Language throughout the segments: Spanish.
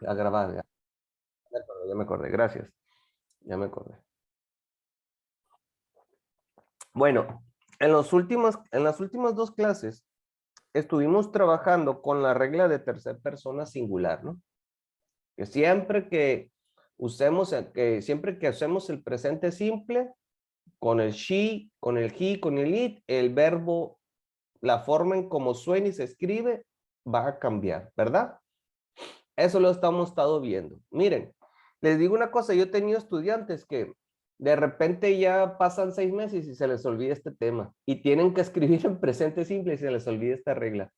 a grabar. Ya me acordé, gracias. Ya me acordé. Bueno, en las últimas dos clases estuvimos trabajando con la regla de tercera persona singular, ¿no? Que siempre que hacemos el presente simple, con el she, con el he, con el it, el verbo, la forma en cómo suena y se escribe, va a cambiar, ¿verdad? Eso lo estado viendo. Miren, les digo una cosa, yo he tenido estudiantes que de repente ya pasan 6 meses y se les olvida este tema y tienen que escribir en presente simple y se les olvida esta regla,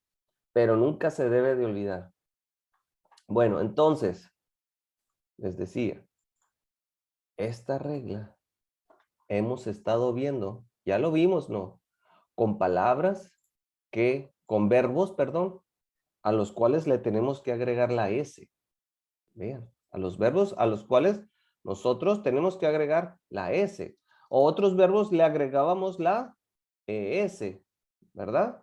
pero nunca se debe de olvidar. Bueno, entonces, les decía, esta regla hemos estado viendo, ya lo vimos, ¿no? Con palabras con verbos, perdón, a los cuales le tenemos que agregar la S. Vean, a los verbos a los cuales nosotros tenemos que agregar la S. O otros verbos le agregábamos la ES, ¿verdad?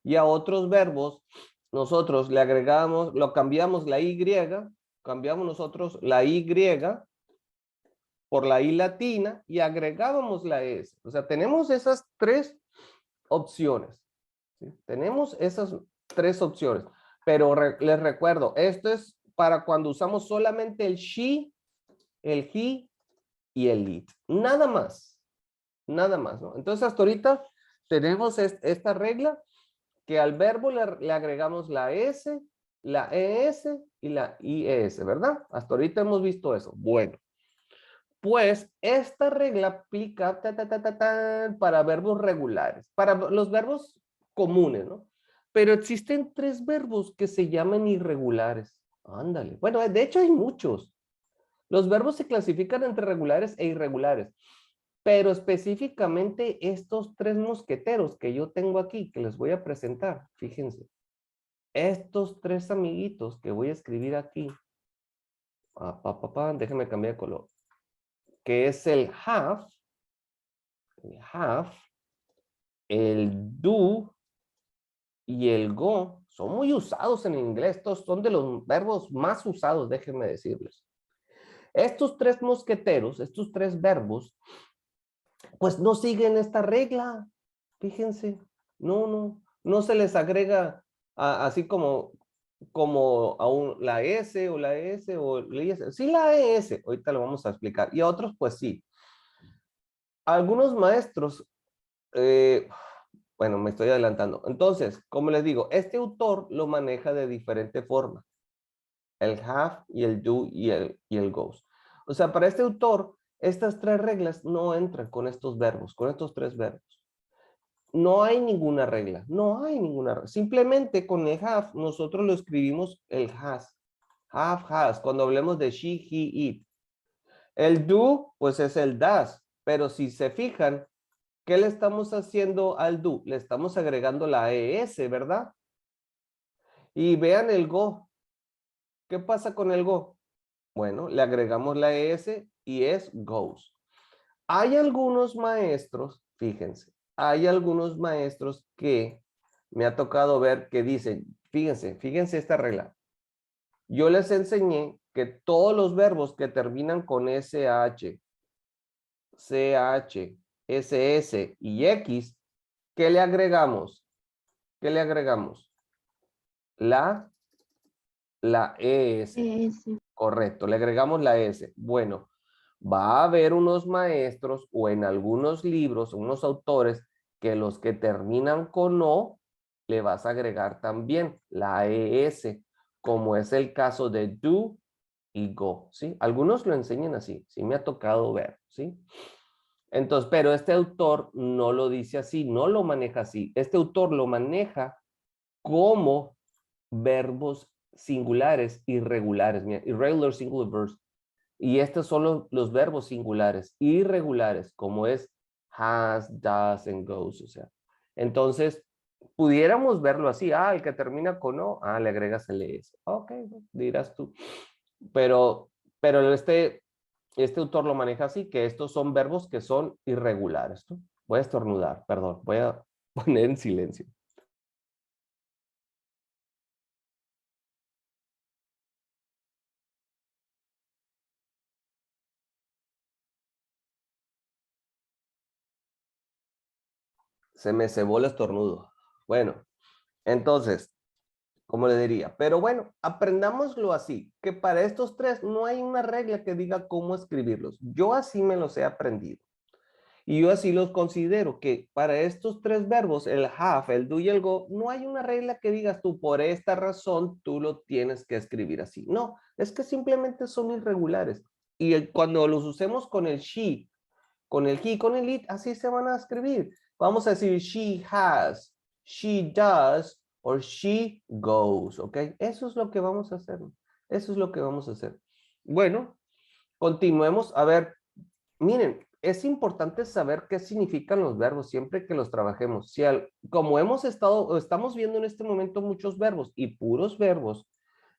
Y a otros verbos nosotros le agregamos, lo cambiamos la Y, cambiamos nosotros la Y por la I latina y agregábamos la S. O sea, tenemos esas tres opciones. ¿Sí? Tenemos esas tres opciones. Pero les recuerdo, esto es para cuando usamos solamente el she, el he y el it. Nada más. Nada más, ¿no? Entonces, hasta ahorita tenemos esta regla que al verbo le agregamos la S, la ES y la IES, ¿verdad? Hasta ahorita hemos visto eso. Bueno, pues esta regla aplica para verbos regulares, para los verbos comunes, ¿no? Pero existen tres verbos que se llaman irregulares. Ándale. Bueno, de hecho hay muchos. Los verbos se clasifican entre regulares e irregulares, pero específicamente estos tres mosqueteros que yo tengo aquí, que les voy a presentar, fíjense, estos tres amiguitos que voy a escribir aquí, déjenme cambiar de color, que es el el do y el go, son muy usados en inglés, estos son de los verbos más usados, déjenme decirles. Estos tres mosqueteros, estos tres verbos, pues no siguen esta regla, fíjense, no se les agrega así como la S o la S o la IS. Sí, la ES, ahorita lo vamos a explicar. Y a otros, pues sí. Algunos maestros, bueno, me estoy adelantando. Entonces, como les digo, este autor lo maneja de diferente forma. El have y el do y el goes. O sea, para este autor, estas tres reglas no entran con estos verbos, con estos tres verbos. No hay ninguna regla, no hay ninguna regla. Simplemente con el have nosotros lo escribimos el has. Have, has, cuando hablemos de she, he, it. El do, pues es el does. Pero si se fijan, ¿qué le estamos haciendo al do? Le estamos agregando la ES, ¿verdad? Y vean el go. ¿Qué pasa con el go? Bueno, le agregamos la ES y es goes. Hay algunos maestros, fíjense, hay algunos maestros que me ha tocado ver que dicen, fíjense esta regla. Yo les enseñé que todos los verbos que terminan con SH, CH, SS y X, ¿qué le agregamos? ¿Qué le agregamos? La ES. Correcto, le agregamos la S. Bueno, va a haber unos maestros o en algunos libros, unos autores, que los que terminan con O, le vas a agregar también la ES, como es el caso de do y go, ¿sí? Algunos lo enseñan así, sí me ha tocado ver, ¿sí? Entonces, pero este autor no lo dice así, no lo maneja así. Este autor lo maneja como verbos singulares irregulares, mira, irregular singular verbs. Y estos son los verbos singulares irregulares, como es has, does, and goes, o sea. Entonces, pudiéramos verlo así, el que termina con O, le agregas el ES. Ok, dirás tú. Pero este autor lo maneja así, que estos son verbos que son irregulares. ¿No? Voy a estornudar, perdón, voy a poner en silencio. Se me cebó el estornudo. Bueno, entonces, ¿cómo le diría? Pero bueno, aprendámoslo así, que para estos tres no hay una regla que diga cómo escribirlos. Yo así me los he aprendido. Y yo así los considero, que para estos tres verbos, el have, el do y el go, no hay una regla que digas tú, por esta razón, tú lo tienes que escribir así. No, es que simplemente son irregulares. Y cuando los usemos con el she, con el he, con el it, así se van a escribir. Vamos a decir she has, she does, or she goes, ¿ok? Eso es lo que vamos a hacer. Eso es lo que vamos a hacer. Bueno, continuemos. A ver, miren, es importante saber qué significan los verbos siempre que los trabajemos. Si como estamos viendo en este momento muchos verbos y puros verbos,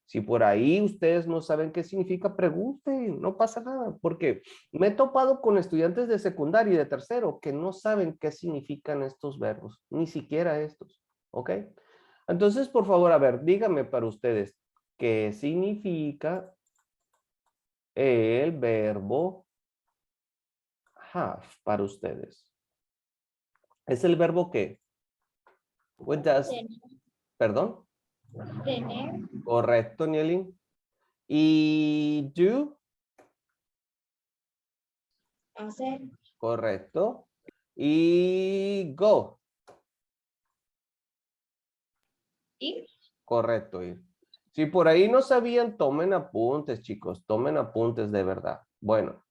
si por ahí ustedes no saben qué significa, pregunten, no pasa nada, porque me he topado con estudiantes de secundaria y de tercero que no saben qué significan estos verbos, ni siquiera estos, ¿ok? Entonces, por favor, a ver, díganme para ustedes, ¿qué significa el verbo have para ustedes? ¿Es el verbo qué? What does, perdón? Tener. Correcto, Nielin. ¿Y do? Hacer. Correcto. ¿Y go? Ir. Correcto, ir. Si por ahí no sabían, tomen apuntes, chicos. Tomen apuntes de verdad. Bueno,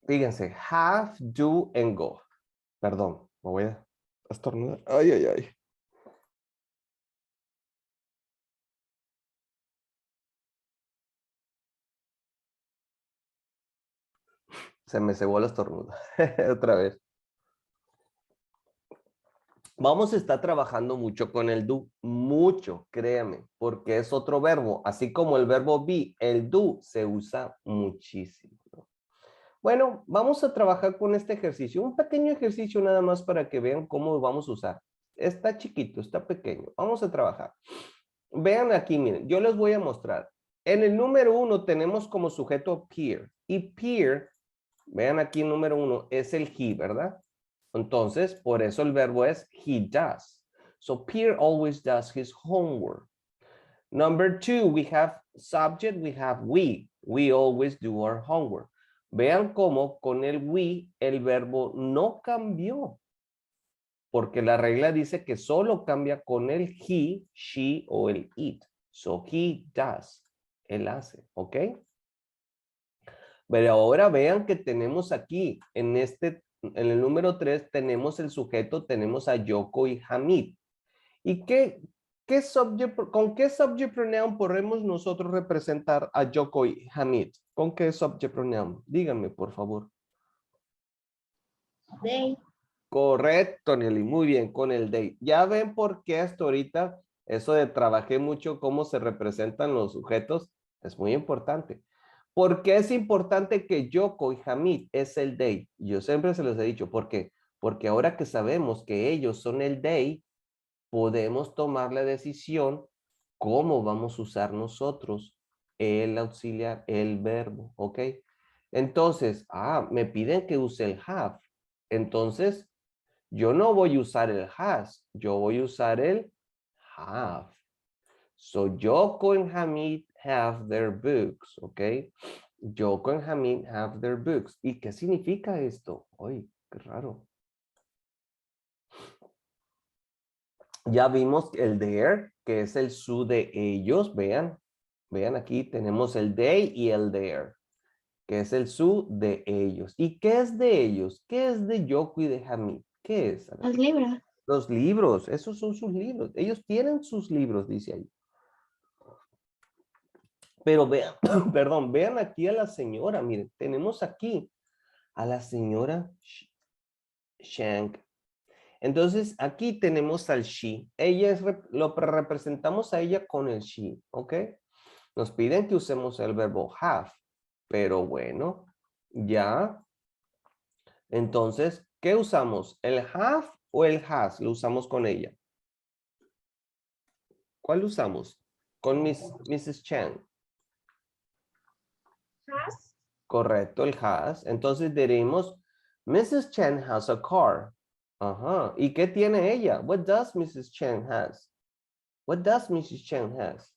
fíjense. Have, do, and go. Perdón, me voy a estornudar. Ay, ay, ay. Se me cebó el estornudo. Otra vez. Vamos a estar trabajando mucho con el do. Mucho, créame, porque es otro verbo. Así como el verbo be, el do se usa muchísimo. Bueno, vamos a trabajar con este ejercicio. Un pequeño ejercicio nada más para que vean cómo vamos a usar. Está chiquito, está pequeño. Vamos a trabajar. Vean aquí, miren, yo les voy a mostrar. En el número 1 tenemos como sujeto peer. Y peer, vean aquí el número 1, es el he, ¿verdad? Entonces, por eso el verbo es he does. So, Pierre always does his homework. Number 2, we have subject, we have we. We always do our homework. Vean cómo con el we el verbo no cambió. Porque la regla dice que solo cambia con el he, she o el it. So, he does. Él hace, ¿ok? Pero ahora vean que tenemos aquí, en el número 3, tenemos el sujeto, tenemos a Yoko y Hamid. ¿Y con qué subject pronoun podemos nosotros representar a Yoko y Hamid? ¿Con qué subject pronoun? Díganme, por favor. They. Correcto, Nelly. Muy bien, con el they. Ya ven por qué hasta ahorita eso de trabajé mucho cómo se representan los sujetos es muy importante. ¿Por qué es importante que Yoko y Hamid es el they? Yo siempre se los he dicho, ¿por qué? Porque ahora que sabemos que ellos son el they, podemos tomar la decisión cómo vamos a usar nosotros el auxiliar, el verbo, ¿ok? Entonces, me piden que use el have. Entonces, yo no voy a usar el has, yo voy a usar el have. So, Yoko and Hamid have their books, ¿ok? Yoko and Hamid have their books. ¿Y qué significa esto? Ay, qué raro. Ya vimos el their, que es el su de ellos. Vean, vean aquí tenemos el they y el their, que es el su de ellos. ¿Y qué es de ellos? ¿Qué es de Yoko y de Hamid? ¿Qué es? A ver. Los libros. Los libros, esos son sus libros. Ellos tienen sus libros, dice ahí. Pero vean, perdón, vean aquí a la señora. Miren, tenemos aquí a la señora Shank. Entonces, aquí tenemos al she. Ella lo representamos a ella con el she, ¿ok? Nos piden que usemos el verbo have, pero bueno, ya. Entonces, ¿qué usamos? ¿El have o el has? Lo usamos con ella. ¿Cuál usamos? Con Mrs. Chang. Has. Correcto, el has. Entonces diremos, Mrs. Chen has a car. Ajá. ¿Y qué tiene ella? What does Mrs. Chen has? What does Mrs. Chen has?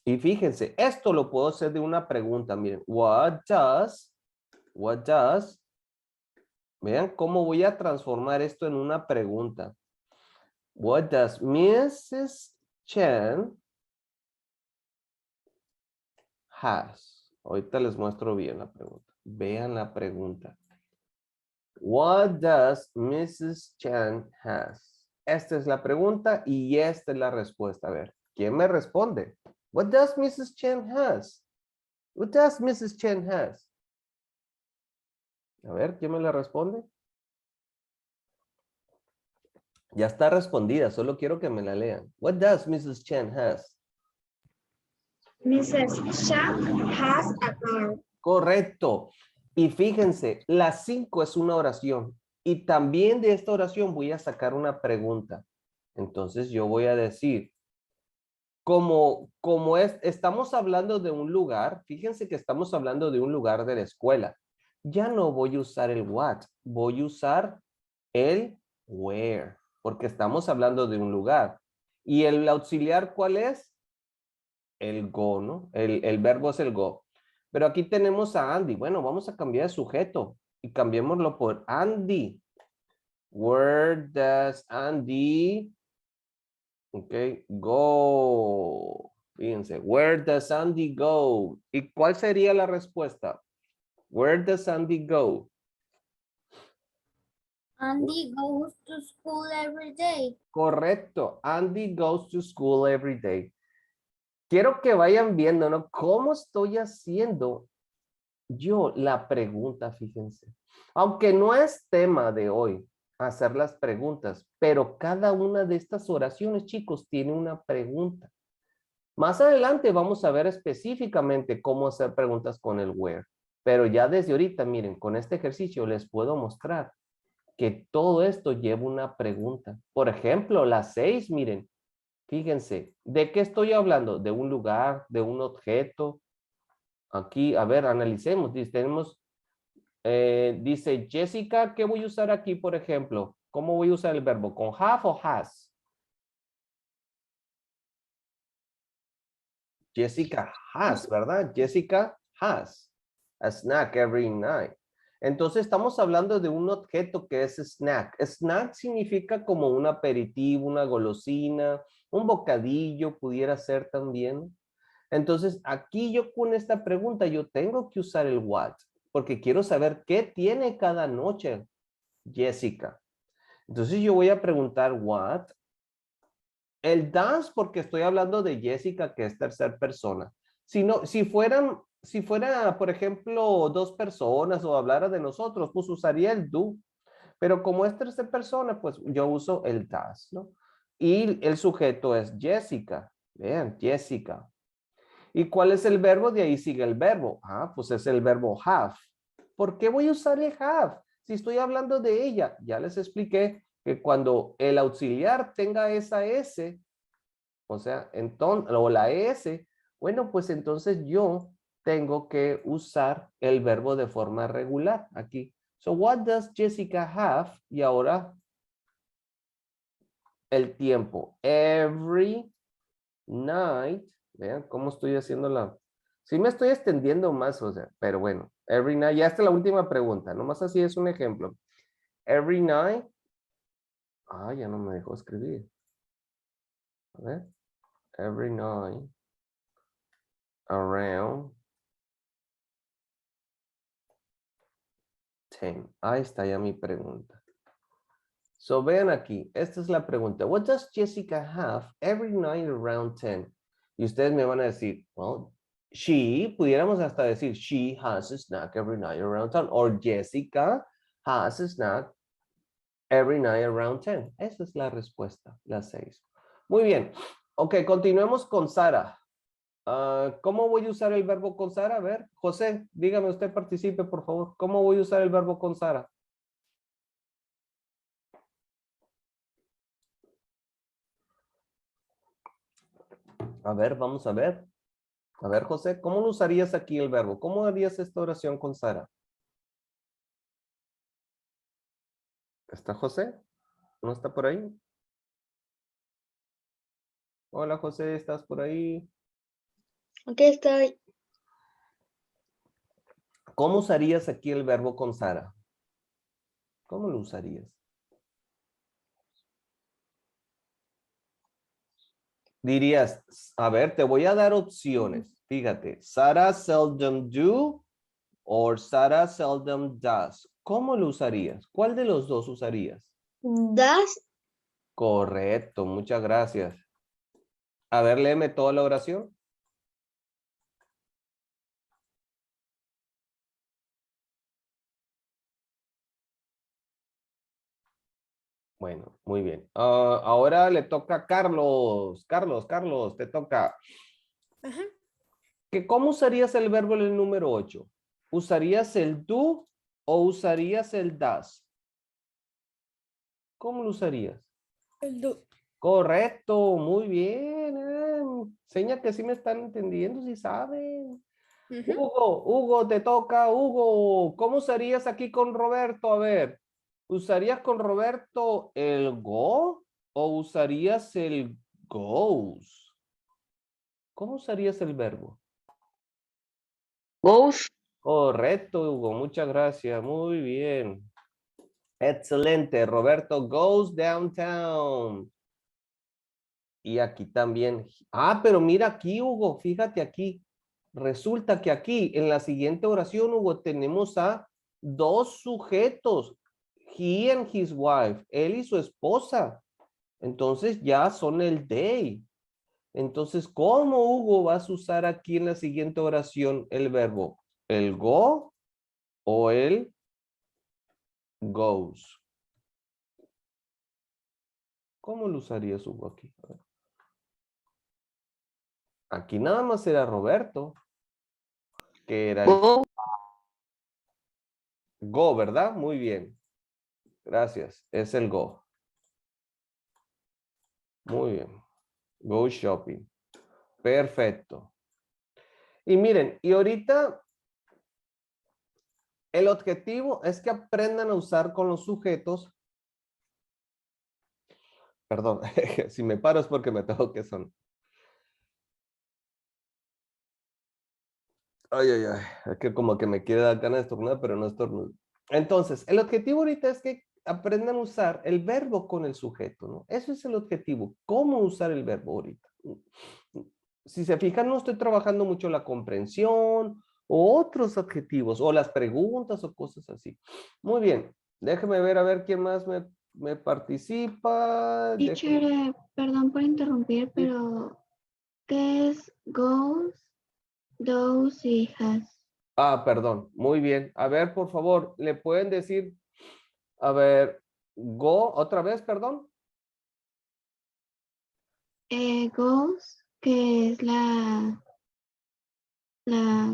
Y fíjense, esto lo puedo hacer de una pregunta. Miren, what does, vean cómo voy a transformar esto en una pregunta. What does Mrs. Chen has? Ahorita les muestro bien la pregunta. Vean la pregunta. What does Mrs. Chen has? Esta es la pregunta y esta es la respuesta. A ver, ¿quién me responde? What does Mrs. Chen has? What does Mrs. Chen has? A ver, ¿quién me la responde? Ya está respondida, solo quiero que me la lean. What does Mrs. Chen has? Mrs. Sharp has a car. Correcto. Y fíjense, la 5 es una oración. Y también de esta oración voy a sacar una pregunta. Entonces yo voy a decir, estamos hablando de un lugar, fíjense que estamos hablando de un lugar de la escuela. Ya no voy a usar el what, voy a usar el where, porque estamos hablando de un lugar. ¿Y el auxiliar cuál es? El go, ¿no? El verbo es el go. Pero aquí tenemos a Andy. Bueno, vamos a cambiar de sujeto y cambiémoslo por Andy. Where does Andy, okay, go? Fíjense, where does Andy go? ¿Y cuál sería la respuesta? Where does Andy go? Andy goes to school every day. Correcto. Andy goes to school every day. Quiero que vayan viendo, ¿no? ¿Cómo estoy haciendo yo la pregunta? Fíjense. Aunque no es tema de hoy hacer las preguntas, pero cada una de estas oraciones, chicos, tiene una pregunta. Más adelante vamos a ver específicamente cómo hacer preguntas con el where. Pero ya desde ahorita, miren, con este ejercicio les puedo mostrar que todo esto lleva una pregunta. Por ejemplo, la 6, miren, fíjense, ¿de qué estoy hablando? ¿De un lugar? ¿De un objeto? Aquí, a ver, analicemos. Dice Jessica, ¿qué voy a usar aquí, por ejemplo? ¿Cómo voy a usar el verbo? ¿Con have o has? Jessica has, ¿verdad? Jessica has a snack every night. Entonces estamos hablando de un objeto que es snack. Snack significa como un aperitivo, una golosina, un bocadillo pudiera ser también. Entonces aquí yo con esta pregunta yo tengo que usar el what, porque quiero saber qué tiene cada noche Jessica. Entonces yo voy a preguntar what. El does porque estoy hablando de Jessica, que es tercera persona. Si fuera, por ejemplo, dos personas o hablara de nosotros, pues usaría el do. Pero como es tercera persona, pues yo uso el does, ¿no? Y el sujeto es Jessica. Vean, Jessica. ¿Y cuál es el verbo? De ahí sigue el verbo. Ah, pues es el verbo have. ¿Por qué voy a usar el have? Si estoy hablando de ella, ya les expliqué que cuando el auxiliar tenga esa S, o sea, entonces, o la S, bueno, pues entonces yo tengo que usar el verbo de forma regular aquí. So, what does Jessica have? Y ahora el tiempo. Every night. Vean cómo estoy haciendo la... Sí me estoy extendiendo más, o sea, pero bueno. Every night. Ya está la última pregunta. Nomás así es un ejemplo. Every night. Ah, ya no me dejó escribir. A ver. Every night. Around 10. Ahí está ya mi pregunta. So vean aquí. Esta es la pregunta. What does Jessica have every night around 10? Y ustedes me van a decir, well, pudiéramos hasta decir, she has a snack every night around 10. Or Jessica has a snack every night around 10. Esa es la respuesta, la 6. Muy bien. Ok, continuemos con Sara. ¿Cómo voy a usar el verbo con Sara? A ver, José, dígame usted, participe, por favor. ¿Cómo voy a usar el verbo con Sara? A ver, vamos a ver. A ver, José, ¿cómo lo usarías aquí el verbo? ¿Cómo harías esta oración con Sara? ¿Está José? ¿No está por ahí? Hola José, ¿estás por ahí? Ok, estoy. ¿Cómo usarías aquí el verbo con Sara? ¿Cómo lo usarías? Dirías, a ver, te voy a dar opciones. Fíjate, Sarah seldom do or Sarah seldom does. ¿Cómo lo usarías? ¿Cuál de los dos usarías? Das. Correcto, muchas gracias. A ver, léeme toda la oración. Bueno, muy bien. Ahora le toca a Carlos. Carlos, te toca. Ajá. ¿Cómo usarías el verbo en el número 8? ¿Usarías el do o usarías el does? ¿Cómo lo usarías? El do. Correcto, muy bien. Seña que sí me están entendiendo, sí saben. Hugo, te toca. Hugo, ¿cómo usarías aquí con Roberto? A ver, ¿usarías con Roberto el go o usarías el goes? ¿Cómo usarías el verbo? Goes. Correcto, Hugo, muchas gracias. Muy bien. Excelente. Roberto goes downtown. Y aquí también. Ah, pero mira aquí, Hugo, fíjate aquí. Resulta que aquí, en la siguiente oración, Hugo, tenemos a dos sujetos. He and his wife. Él y su esposa. Entonces ya son el they. Entonces, ¿cómo, Hugo, vas a usar aquí en la siguiente oración el verbo? ¿El go o el goes? ¿Cómo lo usarías, Hugo, aquí? A ver. Aquí nada más era Roberto, que era el Go. go, ¿verdad? Muy bien. Gracias. Es el go. Muy bien. Go shopping. Perfecto. Y miren, y ahorita el objetivo es que aprendan a usar con los sujetos. Perdón, si me paro es porque me tengo que son. Ay, ay, ay. Es que como que me quiere dar ganas de estornudar, pero no estornudo. Entonces, el objetivo ahorita es que aprendan a usar el verbo con el sujeto, ¿no? Eso es el objetivo. ¿Cómo usar el verbo ahorita? Si se fijan, no estoy trabajando mucho la comprensión o otros objetivos o las preguntas o cosas así. Muy bien. Déjeme ver a ver quién más me participa. Teacher, perdón por interrumpir, pero ¿qué es goes, does y has? Ah, perdón. Muy bien. A ver, por favor, ¿le pueden decir, a ver, go otra vez, perdón? Goes, que es la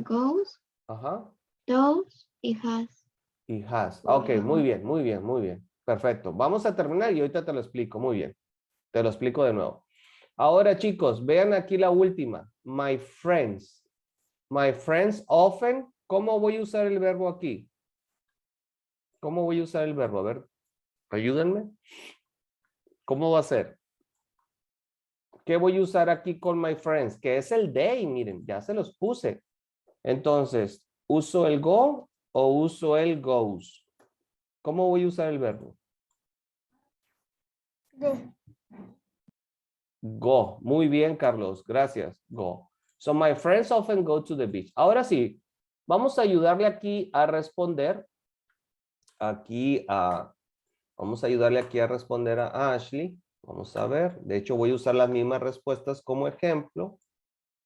goes, Ajá. does y has. Y has. Ok, muy bien, muy bien, muy bien. Perfecto. Vamos a terminar y ahorita te lo explico. Muy bien. Te lo explico de nuevo. Ahora, chicos, vean aquí la última. My friends. My friends often. ¿Cómo voy a usar el verbo aquí? ¿Cómo voy a usar el verbo? A ver, ayúdenme. ¿Cómo va a ser? ¿Qué voy a usar aquí con my friends? Que es el they, miren, ya se los puse. Entonces, ¿uso el go o uso el goes? ¿Cómo voy a usar el verbo? Go. Go. Muy bien, Carlos. Gracias. Go. So my friends often go to the beach. Ahora sí, vamos a ayudarle aquí a responder. Vamos a ayudarle aquí a responder a Ashley. Vamos a ver. De hecho, voy a usar las mismas respuestas como ejemplo.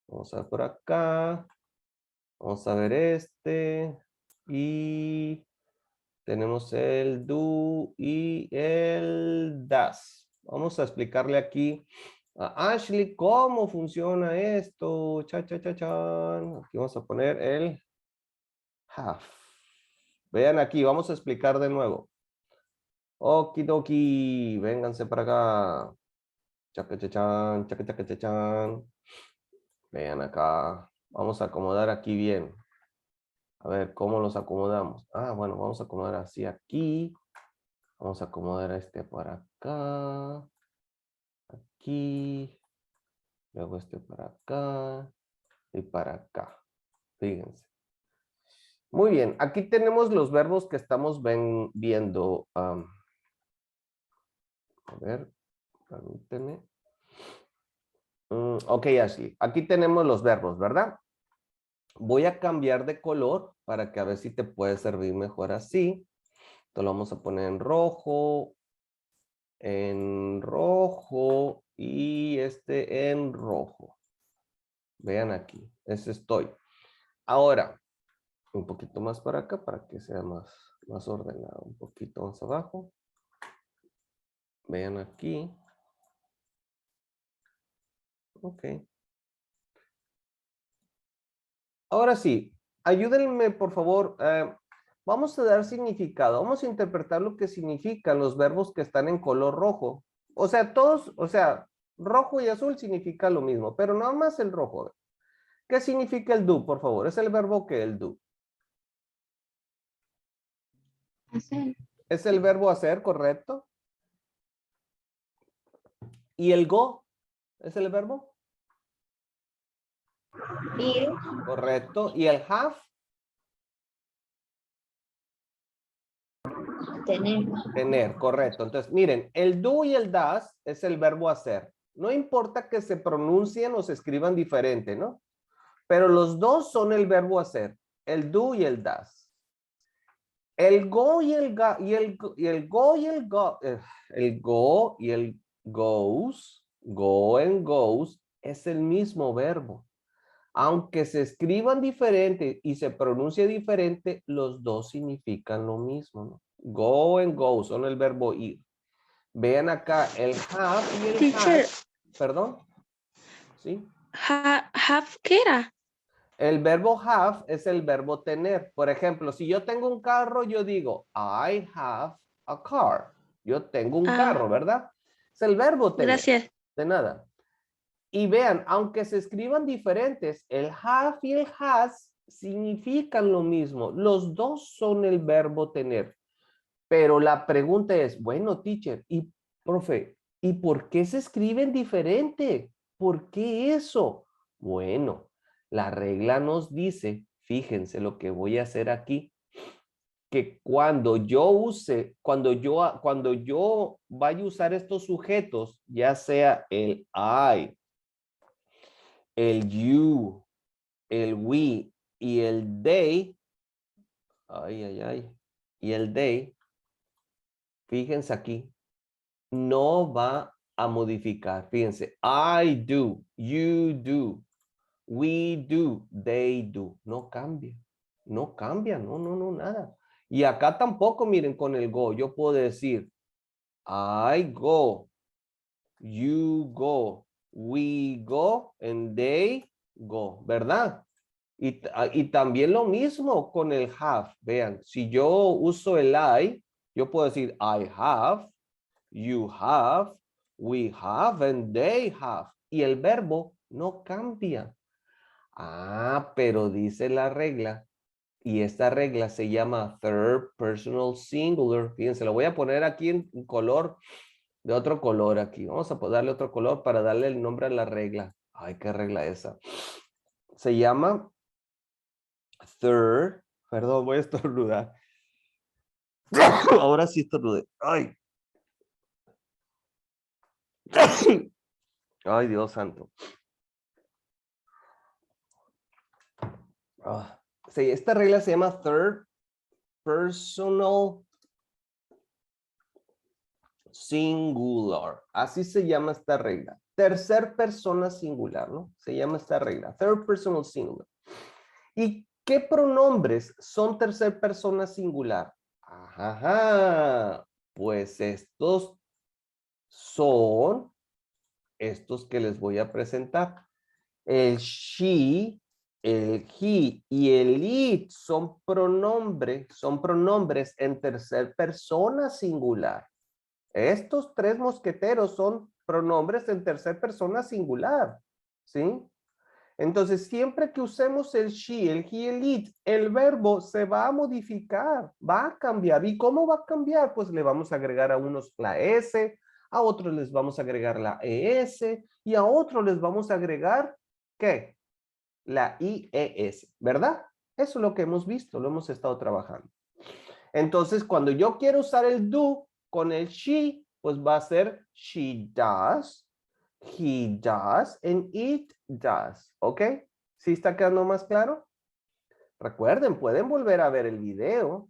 Vamos a ver por acá. Vamos a ver este. Y tenemos el do y el das. Vamos a explicarle aquí a Ashley cómo funciona esto. Cha, cha, cha, chan. Aquí vamos a poner el have. Vean aquí, vamos a explicar de nuevo. Okidoki, vénganse para acá. Chaca, cha, chan, chaca, chaca, cha, chan. Vean acá. Vamos a acomodar aquí bien. A ver, ¿cómo los acomodamos? Ah, bueno, vamos a acomodar así aquí. Vamos a acomodar este para acá. Aquí. Luego este para acá. Y para acá. Fíjense. Muy bien. Aquí tenemos los verbos que estamos viendo. A ver. Permíteme. Ok, Ashley. Aquí tenemos los verbos, ¿verdad? Voy a cambiar de color para que a ver si te puede servir mejor así. Esto lo vamos a poner en rojo y este en rojo. Vean aquí, ese estoy. Ahora, un poquito más para acá para que sea más ordenado. Un poquito más abajo. Vean aquí. Ok. Ahora sí, ayúdenme por favor. Vamos a dar significado. Vamos a interpretar lo que significan los verbos que están en color rojo. O sea, todos, o sea, rojo y azul significa lo mismo, pero nada más el rojo. ¿Qué significa el do, por favor? Es el verbo que el do. Hacer. Es el verbo hacer, ¿correcto? ¿Y el go? ¿Es el verbo? Ir. Correcto. ¿Y el have? Tener. Tener, correcto. Entonces, miren, el do y el das es el verbo hacer. No importa que se pronuncien o se escriban diferente, ¿no? Pero los dos son el verbo hacer, el do y el das. El go y el go y el go y el go y el goes, go and goes es el mismo verbo. Aunque se escriban diferente y se pronuncie diferente, los dos significan lo mismo, ¿no? Go and go son el verbo ir. Vean acá el have y el Teacher. has. Perdón. ¿Sí? Have, ¿qué era? El verbo have es el verbo tener. Por ejemplo, si yo tengo un carro, yo digo, I have a car. Yo tengo un carro, ¿verdad? Es el verbo tener. Gracias. De nada. Y vean, aunque se escriban diferentes, el have y el has significan lo mismo. Los dos son el verbo tener. Pero la pregunta es, bueno, teacher, y profe, ¿y por qué se escriben diferente? ¿Por qué eso? Bueno, la regla nos dice, fíjense lo que voy a hacer aquí, que cuando yo vaya a usar estos sujetos, ya sea el I, el you, el we y el they, y el they, fíjense aquí, no va a modificar. Fíjense, I do, you do, we do, they do. No cambia, no cambia, no, nada. Y acá tampoco, miren, con el go, yo puedo decir, I go, you go, we go, and they go, ¿verdad? Y también lo mismo con el have. Vean, si yo uso el I, yo puedo decir I have, you have, we have, and they have. Y el verbo no cambia. Ah, pero dice la regla. Y esta regla se llama third personal singular. Fíjense, lo voy a poner aquí en color, de otro color aquí. Vamos a darle otro color para darle el nombre a la regla. Ay, qué regla esa. Se llama third. Perdón, voy a estornudar. Ahora sí estornudé. Ay. Ay, Dios santo. Sí, esta regla se llama third personal singular. Así se llama esta regla. Tercer persona singular, ¿no? Se llama esta regla. Third personal singular. ¿Y qué pronombres son tercer persona singular? Ajá. Pues estos son estos que les voy a presentar. El she, el he y el it son pronombres en tercer persona singular. Estos tres mosqueteros son pronombres en tercer persona singular, ¿sí? Entonces, siempre que usemos el she, el he, el it, el verbo se va a modificar, va a cambiar. ¿Y cómo va a cambiar? Pues le vamos a agregar a unos la S, a otros les vamos a agregar la ES y a otros les vamos a agregar, ¿qué? La IES, ¿verdad? Eso es lo que hemos visto, lo hemos estado trabajando. Entonces, cuando yo quiero usar el do con el she, pues va a ser she does, he does, and it does. ¿Ok? ¿Sí está quedando más claro? Recuerden, pueden volver a ver el video.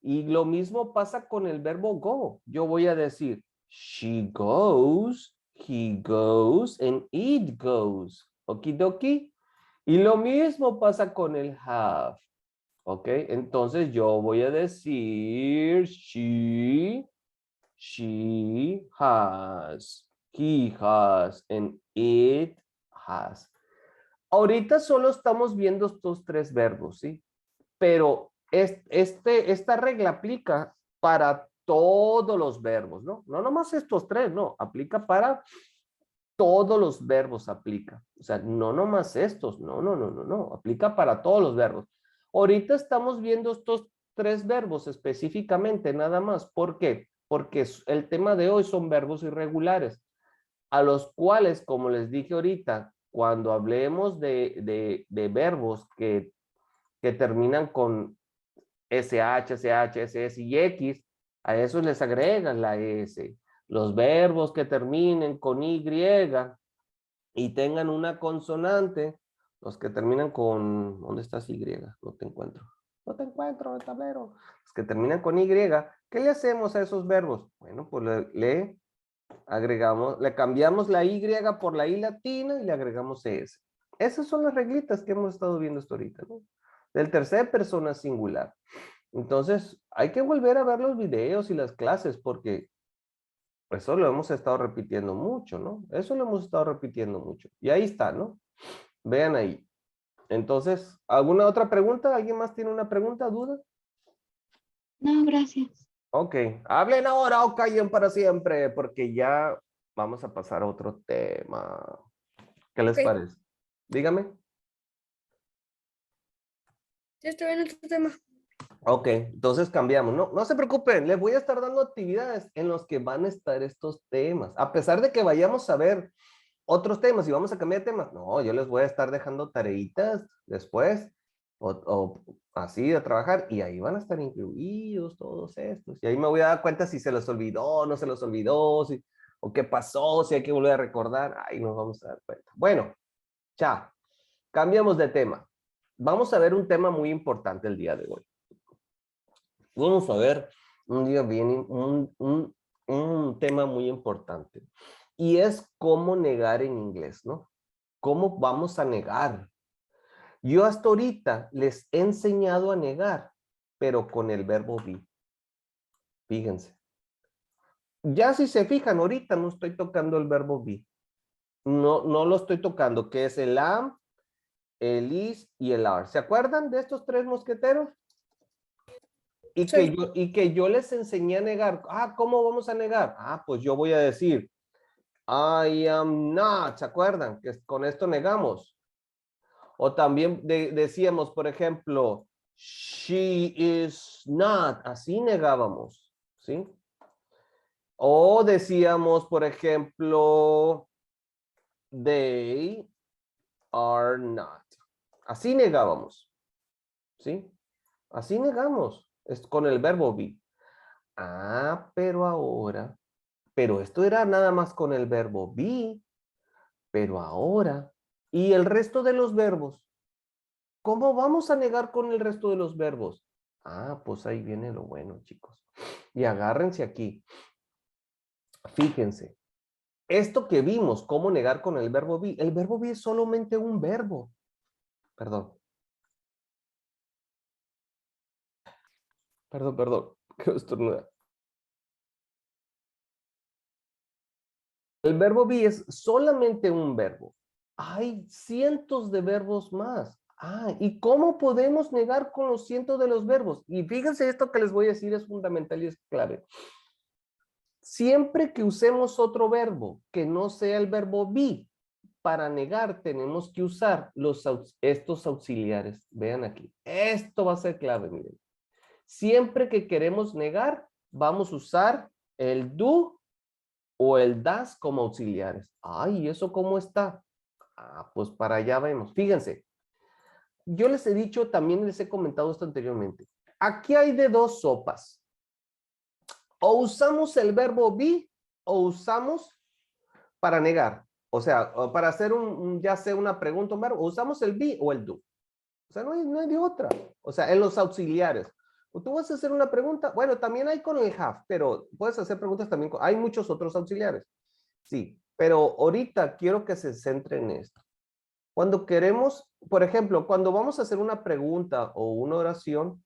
Y lo mismo pasa con el verbo go. Yo voy a decir, she goes, he goes, and it goes. Okidoki. Y lo mismo pasa con el have. ¿Ok? Entonces yo voy a decir, she has, he has, and it has. Ahorita solo estamos viendo estos tres verbos, ¿sí? Pero esta regla aplica para todos los verbos, ¿no? No nomás estos tres, no. Aplica para todos los verbos, aplica. O sea, no nomás estos, no. Aplica para todos los verbos. Ahorita estamos viendo estos tres verbos específicamente, nada más. ¿Por qué? Porque el tema de hoy son verbos irregulares, a los cuales, como les dije ahorita, cuando hablemos de verbos que terminan con SH, SH, SS y X, a eso les agregan la S. Los verbos que terminen con Y y tengan una consonante, los que terminan con, ¿dónde estás Y? No te encuentro. No te encuentro en el tablero. Los que terminan con Y, ¿qué le hacemos a esos verbos? Bueno, pues le agregamos, le cambiamos la Y por la I latina y le agregamos ES. Esas son las reglitas que hemos estado viendo hasta ahorita, ¿no? Del tercera persona singular. Entonces, hay que volver a ver los videos y las clases porque eso lo hemos estado repitiendo mucho, ¿no? Eso lo hemos estado repitiendo mucho. Y ahí está, ¿no? Vean ahí. Entonces, ¿alguna otra pregunta? ¿Alguien más tiene una pregunta, duda? No, gracias. Ok, hablen ahora o callen para siempre, porque ya vamos a pasar a otro tema. ¿Qué les Ok. parece? Dígame. Ya estoy en otro tema. Ok, entonces cambiamos. No se preocupen, les voy a estar dando actividades en los que van a estar estos temas. A pesar de que vayamos a ver otros temas y vamos a cambiar de temas, no, yo les voy a estar dejando tareitas después o así de trabajar y ahí van a estar incluidos todos estos. Y ahí me voy a dar cuenta si se los olvidó, no se los olvidó, si, o qué pasó, si hay que volver a recordar. Ahí nos vamos a dar cuenta. Bueno, ya, cambiamos de tema. Vamos a ver un tema muy importante el día de hoy. Vamos a ver un día bien, un tema muy importante. Y es cómo negar en inglés, ¿no? ¿Cómo vamos a negar? Yo hasta ahorita les he enseñado a negar, pero con el verbo be. Fíjense. Ya si se fijan, ahorita no estoy tocando el verbo be. No lo estoy tocando, que es el am, el is y el are. ¿Se acuerdan de estos tres mosqueteros? Y, Sí. que yo les enseñé a negar. Ah, ¿cómo vamos a negar? Ah, pues yo voy a decir, I am not. ¿Se acuerdan? Que con esto negamos. O también decíamos, por ejemplo, she is not. Así negábamos. ¿Sí? O decíamos, por ejemplo, they are not. Así negábamos. ¿Sí? Así negamos. Es con el verbo be. Ah, pero esto era nada más con el verbo be, pero ahora, ¿y el resto de los verbos? ¿Cómo vamos a negar con el resto de los verbos? Ah, pues ahí viene lo bueno, chicos. Y agárrense aquí. Fíjense, esto que vimos, cómo negar con el verbo be es solamente un verbo. Perdón. Perdón. Quiero estornudar. El verbo be es solamente un verbo. Hay cientos de verbos más. Ah, ¿y cómo podemos negar con los cientos de los verbos? Y fíjense, esto que les voy a decir es fundamental y es clave. Siempre que usemos otro verbo que no sea el verbo be, para negar tenemos que usar estos auxiliares. Vean aquí. Esto va a ser clave, miren. Siempre que queremos negar, vamos a usar el do o el das como auxiliares. Ay, ¿eso cómo está? Ah, pues para allá vemos. Fíjense. Yo les he dicho, también les he comentado esto anteriormente. Aquí hay de dos sopas. O usamos el verbo be o usamos para negar. O sea, o para hacer ya sea una pregunta, un verbo, o usamos el be o el do. O sea, no hay de otra. O sea, en los auxiliares. O tú vas a hacer una pregunta, bueno, también hay con el have, pero puedes hacer preguntas también. Hay muchos otros auxiliares. Sí, pero ahorita quiero que se centre en esto. Cuando queremos, por ejemplo, cuando vamos a hacer una pregunta o una oración,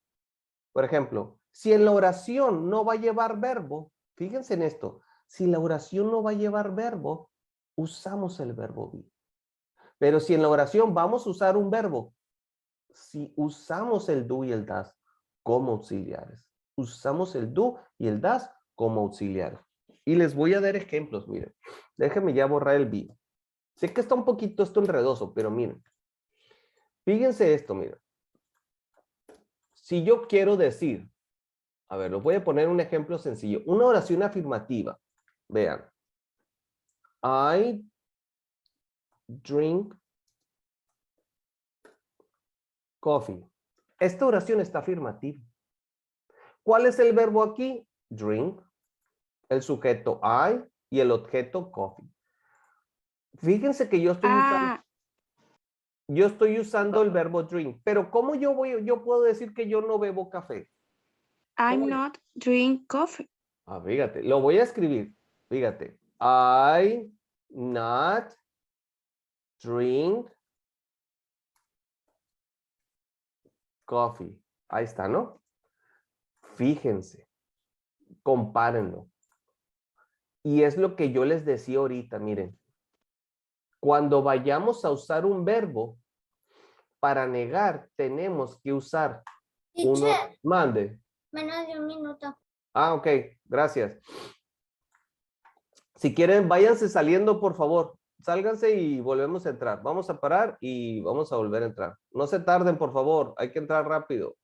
por ejemplo, si en la oración no va a llevar verbo, fíjense en esto, si la oración no va a llevar verbo, usamos el verbo be. Pero si en la oración vamos a usar un verbo, si usamos el do y el das como auxiliares. Usamos el do y el das como auxiliares. Y les voy a dar ejemplos, miren. Déjenme ya borrar el be. Sé que está un poquito esto enredoso, pero miren. Fíjense esto, miren. Si yo quiero decir, a ver, les voy a poner un ejemplo sencillo. Una oración afirmativa. Vean. I drink coffee. Esta oración está afirmativa. ¿Cuál es el verbo aquí? Drink. El sujeto I y el objeto coffee. Fíjense que yo estoy usando el verbo drink, pero ¿cómo yo puedo decir que yo no bebo café? I'm ¿Cómo? not drink coffee. Ah, fíjate, lo voy a escribir. Fíjate. I not drink coffee. Ahí está, ¿no? Fíjense. Compárenlo. Y es lo que yo les decía ahorita, miren. Cuando vayamos a usar un verbo, para negar tenemos que usar uno. Teacher, Mande. menos de un minuto. Ah, ok, gracias. Si quieren, váyanse saliendo, por favor. Sálganse y volvemos a entrar. Vamos a parar y vamos a volver a entrar. No se tarden, por favor. Hay que entrar rápido.